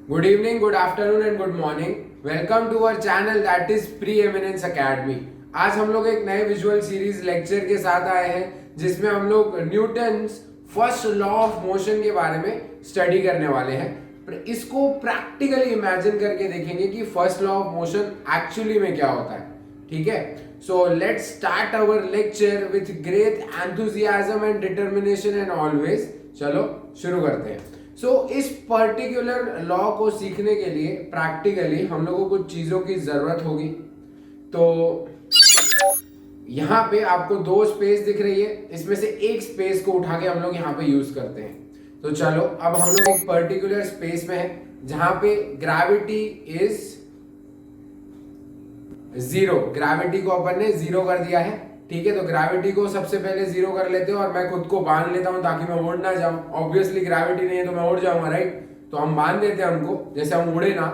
Good evening, good afternoon and good morning. Welcome to our channel that is Preeminence Academy. आज हम लोग एक नए विजुअल सीरीज लेक्चर के साथ आए हैं जिसमें हम लोग Newton's first law of motion के बारे में स्टडी करने वाले हैं। इसको प्रैक्टिकली इमेजिन करके देखेंगे कि first law of motion actually में क्या होता है। ठीक है, so let's start our lecture with great enthusiasm and determination and always. चलो शुरू करते हैं। इस पर्टिकुलर लॉ को सीखने के लिए प्रैक्टिकली हम लोगों को कुछ चीजों की जरूरत होगी। तो यहाँ पे आपको दो स्पेस दिख रही है, इसमें से एक स्पेस को उठा के हम लोग यहाँ पे यूज करते हैं। तो चलो अब हम लोग एक पर्टिकुलर स्पेस में हैं जहां पे ग्रेविटी इज जीरो। ग्रेविटी को अपन ने जीरो कर दिया है। ठीक है, तो ग्रेविटी को सबसे पहले जीरो कर लेते हैं और मैं खुद को बांध लेता हूं ताकि मैं उड़ ना जाऊं। ऑब्वियसली ग्रेविटी नहीं है तो मैं उड़ जाऊंगा, राइट? तो हम बांध देते हैं हमको, जैसे हम उड़े ना।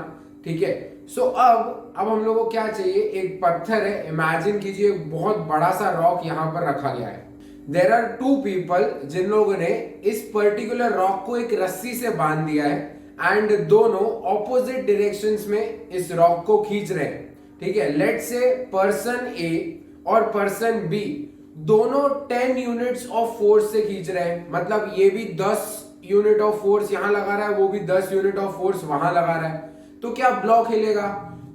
ठीक है, सो अब हम लोगों को क्या चाहिए? एक पत्थर है, इमेजिन कीजिए एक बहुत बड़ा सा रॉक यहाँ पर रखा गया है। देयर आर टू पीपल जिन लोगों ने इस पर्टिकुलर रॉक को एक रस्सी से बांध दिया है एंड दोनों ऑपोजिट डायरेक्शंस में इस रॉक को खींच रहे हैं। ठीक है, लेट्स से पर्सन ए और पर्सन बी दोनों 10 यूनिट्स ऑफ फोर्स से खींच रहे हैं। मतलब ये भी 10 यूनिट ऑफ फोर्स यहां लगा रहा है, वो भी 10 यूनिट ऑफ फोर्स वहां लगा रहा है। तो क्या ब्लॉक हिलेगा?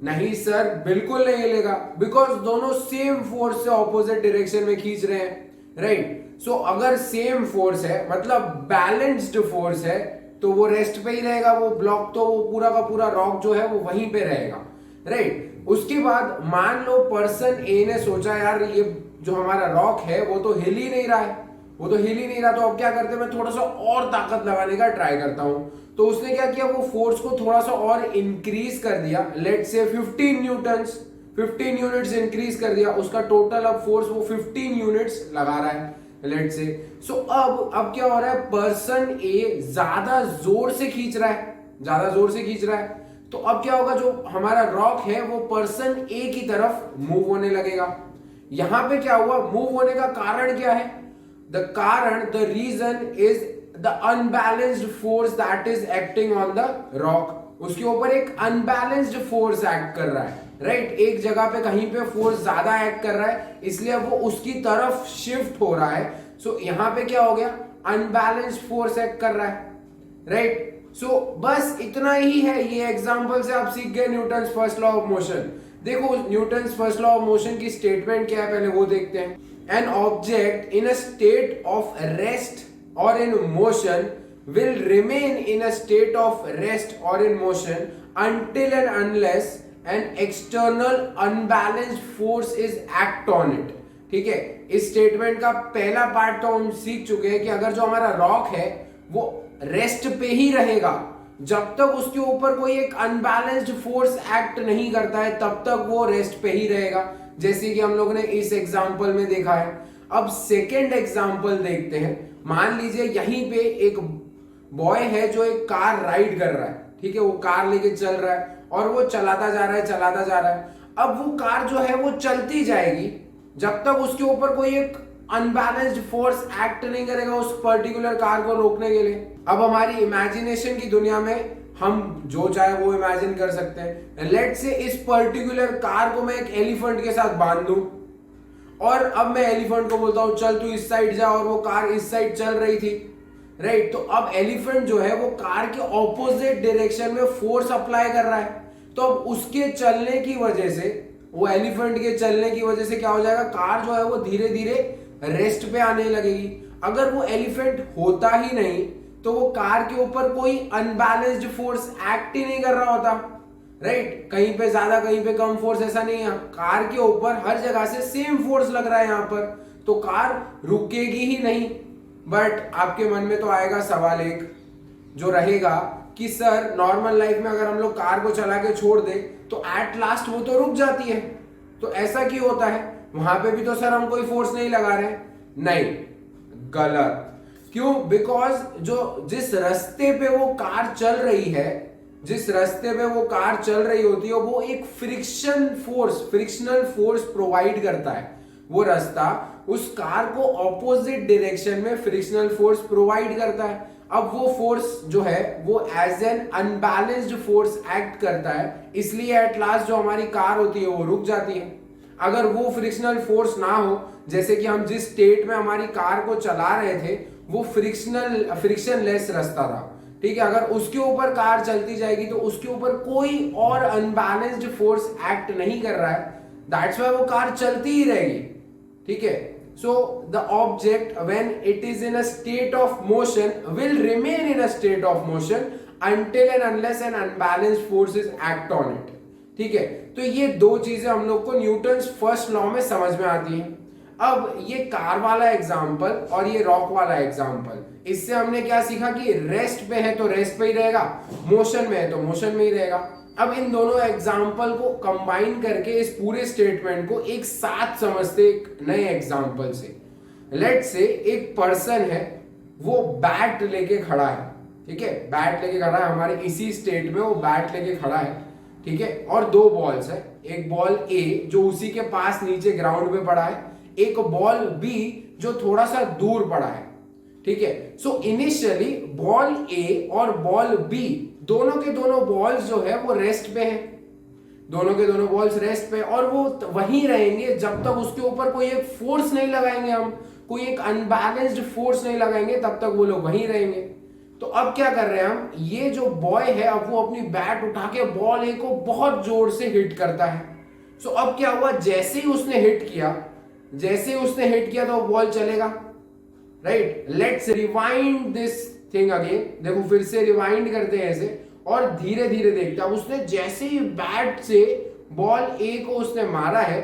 नहीं सर, बिल्कुल नहीं हिलेगा, बिकॉज दोनों सेम फोर्स से ऑपोजिट डायरेक्शन में खींच रहे हैं, राइट? सो अगर सेम फोर्स है मतलब बैलेंस्ड फोर्स है तो वो रेस्ट पे ही रहेगा। वो ब्लॉक तो वो पूरा का पूरा रॉक जो है वो वहीं पे रहेगा, राइट? उसके बाद मान लो पर्सन ए ने सोचा यार ये जो हमारा रॉक है वो तो हिल ही नहीं रहा है, वो तो हिल ही नहीं रहा, तो अब क्या करते हैं, मैं थोड़ा सा और ताकत लगाने का ट्राई करता हूं। तो उसने क्या किया, वो फोर्स को थोड़ा सा और इंक्रीज कर दिया। Let's say 15 Newton's, 15 units increase कर दिया। उसका टोटल अब फोर्स वो 15 यूनिट्स लगा रहा है, लेट्स से। सो अब क्या हो रहा है, पर्सन ए ज्यादा जोर से खींच रहा है, ज्यादा जोर से खींच रहा है। तो अब क्या होगा, जो हमारा रॉक है वो पर्सन ए की तरफ मूव होने लगेगा। यहां पे क्या हुआ, मूव होने का कारण क्या है? The reason is the unbalanced force that is acting on the rock. उसके ऊपर एक अनबैलेंस्ड फोर्स एक्ट कर रहा है, राइट? एक जगह पे कहीं पे फोर्स ज्यादा एक्ट कर रहा है, इसलिए वो उसकी तरफ शिफ्ट हो रहा है। सो यहां पे क्या हो गया, अनबैलेंस्ड फोर्स एक्ट कर रहा है, राइट? सो बस इतना ही है। ये एग्जांपल से आप सीख गए Newton's first law of motion. देखो Newton's first law of motion की स्टेटमेंट क्या है, पहले वो देखते हैं। An object in a state of rest और in motion will remain in a state of rest or in motion until and unless an external unbalanced force is act on it। ठीक है, इस स्टेटमेंट का पहला part तो हम सीख चुके हैं कि अगर जो हमारा रॉक है वो रेस्ट पे ही रहेगा, जब तक उसके ऊपर कोई एक अनबैलेंस्ड फोर्स एक्ट नहीं करता है तब तक वो रेस्ट पे ही रहेगा, जैसे कि हम लोग ने इस एग्जांपल में देखा है। अब सेकेंड एग्जांपल देखते हैं। मान लीजिए यहीं पे एक बॉय है जो एक कार राइड कर रहा है। ठीक है, वो कार लेके चल रहा है और वो चलाता जा रहा है, चलाता जा रहा है। अब वो कार जो है वो चलती जाएगी जब तक उसके ऊपर कोई एक अनबैलेंस्ड फोर्स एक्ट नहीं करेगा उस पर्टिकुलर कार को रोकने के लिए। अब हमारी इमेजिनेशन की दुनिया में हम जो चाहे वो इमेजिन कर सकते हैं। लेट्स से इस पर्टिकुलर कार को मैं एक एलिफेंट के साथ बांध दूं और अब मैं एलिफेंट को बोलता हूं चल तू इस साइड जा, और वो कार इस साइड चल रही थी, राइट? तो अब एलिफेंट जो है वो कार के ऑपोजिट डायरेक्शन में फोर्स अप्लाई कर रहा है। तो अब उसके चलने की वजह से, वो एलिफेंट के चलने की वजह से क्या हो जाएगा, कार जो है वो धीरे धीरे रेस्ट पे आने लगेगी। अगर वो एलिफेंट होता ही नहीं तो वो कार के ऊपर कोई अनबैलेंस्ड फोर्स एक्ट ही नहीं कर रहा होता, राइट? कहीं पे ज्यादा कहीं पे कम फोर्स, ऐसा नहीं है। कार के ऊपर हर जगह से सेम फोर्स लग रहा है यहाँ पर, तो कार रुकेगी ही नहीं। बट आपके मन में तो आएगा सवाल एक जो रहेगा कि सर नॉर्मल लाइफ में अगर हम लोग कार को चला के छोड़ दे तो एट लास्ट वो तो रुक जाती है, तो ऐसा क्यों होता है? वहां पे भी तो सर हम कोई फोर्स नहीं लगा रहे। नहीं, गलत। क्यों? बिकॉज जो जिस रास्ते पे वो कार चल रही है, जिस रास्ते पे वो कार चल रही होती है वो एक फ्रिक्शनल फोर्स प्रोवाइड करता है। वो रास्ता उस कार को ऑपोजिट डायरेक्शन में फ्रिक्शनल फोर्स प्रोवाइड करता है। अब वो फोर्स जो है वो as an unbalanced force act करता है, इसलिए एट लास्ट जो हमारी कार होती है वो रुक जाती है। अगर वो फ्रिक्शनल फोर्स ना हो, जैसे कि हम जिस स्टेट में हमारी कार को चला रहे थे वो फ्रिक्शनलेस रास्ता था, ठीक है, अगर उसके ऊपर कार चलती जाएगी तो उसके ऊपर कोई और अनबैलेंस्ड फोर्स एक्ट नहीं कर रहा है, दैट्स व्हाई वो कार चलती ही रहेगी, ठीक है। So the object when it is in a state of motion will remain in a state of motion until and unless an unbalanced force is act on it, ठीक है। तो ये दो चीजें हम लोग को न्यूटन्स फर्स्ट लॉ में समझ में आती हैं। अब ये कार वाला एग्जाम्पल और ये रॉक वाला एग्जाम्पल, इससे हमने क्या सीखा कि रेस्ट पे है तो रेस्ट पे ही रहेगा, मोशन में है तो मोशन में ही रहेगा। अब इन दोनों एग्जाम्पल को कंबाइन करके इस पूरे स्टेटमेंट को एक साथ समझते एक नए एग्जाम्पल से। लेट्स से एक पर्सन है, वो बैट लेके खड़ा है, ठीक है, बैट लेके खड़ा है, हमारे इसी स्टेट में वो बैट लेके खड़ा है, ठीक है, और दो बॉल्स है, एक बॉल ए जो उसी के पास नीचे ग्राउंड पे पड़ा है, एक बॉल बी जो थोड़ा सा दूर पड़ा है, ठीक है। सो इनिशियली बॉल ए और बॉल बी दोनों के दोनों बॉल्स जो है वो रेस्ट पे हैं, दोनों के दोनों बॉल्स रेस्ट पे, और वो वहीं रहेंगे जब तक उसके ऊपर कोई एक फोर्स नहीं लगाएंगे, हम कोई एक अनबैलेंस्ड फोर्स नहीं लगाएंगे, तब तक वो लोग वहीं रहेंगे। तो अब क्या कर रहे हैं हम, ये जो बॉय है अब वो अपनी बैट उठा के बॉल ए को बहुत जोर से हिट करता है। सो अब क्या हुआ, जैसे ही उसने हिट किया तो बॉल चलेगा, right. Let's rewind this thing again, देखो फिर से रिवाइंड करते हैं ऐसे और धीरे धीरे देखते हैं। उसने जैसे ही बैट से बॉल ए को उसने मारा है,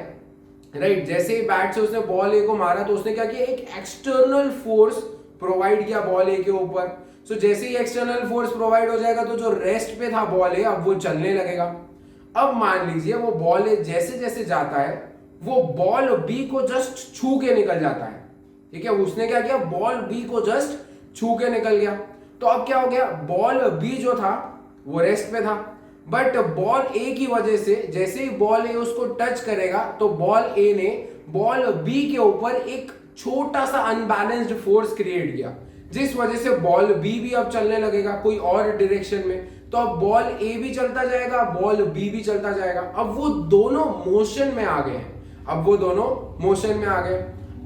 राइट, जैसे ही बैट से उसने बॉल ए को मारा तो उसने क्या किया, एक एक्सटर्नल फोर्स प्रोवाइड किया बॉल ए के ऊपर। सो जैसे ही एक्सटर्नल फोर्स प्रोवाइड हो जाएगा तो जो रेस्ट पे था बॉल ए अब वो चलने लगेगा। अब मान लीजिए वो बॉल ए जैसे जैसे जाता है वो बॉल बी को जस्ट छू के निकल जाता है, ठीक है, उसने क्या किया, बॉल बी को जस्ट छू के निकल गया। तो अब क्या हो गया, बॉल बी जो था वो रेस्ट पे था, बट बॉल ए की वजह से जैसे ही बॉल ए उसको टच करेगा तो बॉल ए ने बॉल बी के ऊपर एक छोटा सा अनबैलेंस्ड फोर्स क्रिएट किया, जिस वजह से बॉल बी भी अब चलने लगेगा कोई और डायरेक्शन में। तो अब बॉल ए भी चलता जाएगा, बॉल बी भी चलता जाएगा। अब वो दोनों मोशन में आ गए हैं,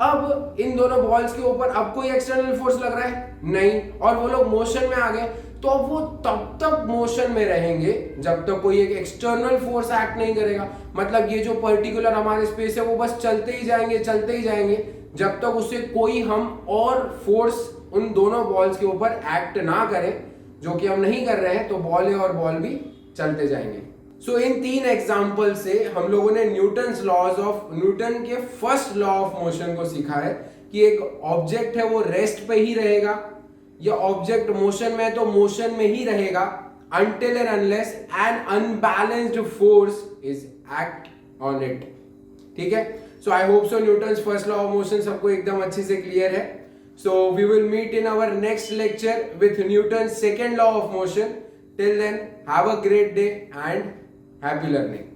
अब इन दोनों बॉल्स के ऊपर अब कोई एक्सटर्नल फोर्स लग रहा है नहीं, और वो लोग मोशन में आ गए। तो अब वो तब तक मोशन में रहेंगे जब तक कोई एक एक्सटर्नल फोर्स एक्ट नहीं करेगा। मतलब ये जो पर्टिकुलर हमारे स्पेस है वो बस चलते ही जाएंगे जब तक उससे कोई हम और फोर्स उन दोनों बॉल्स के ऊपर एक्ट ना करें, जो कि हम नहीं कर रहे हैं, तो बॉल ए और बॉल भी चलते जाएंगे। सो इन तीन एग्जाम्पल से हम लोगों ने न्यूटन के फर्स्ट लॉ ऑफ मोशन को सीखा है कि एक ऑब्जेक्ट है वो रेस्ट पे ही रहेगा, या ऑब्जेक्ट मोशन में है तो मोशन में ही रहेगा until and unless an unbalanced force is act on it, ठीक है। So I hope so Newton's first law of motion सबको एकदम अच्छे से क्लियर है। So we will meet in our next lecture with Newton's second law of motion. Till then, have a great day and happy learning.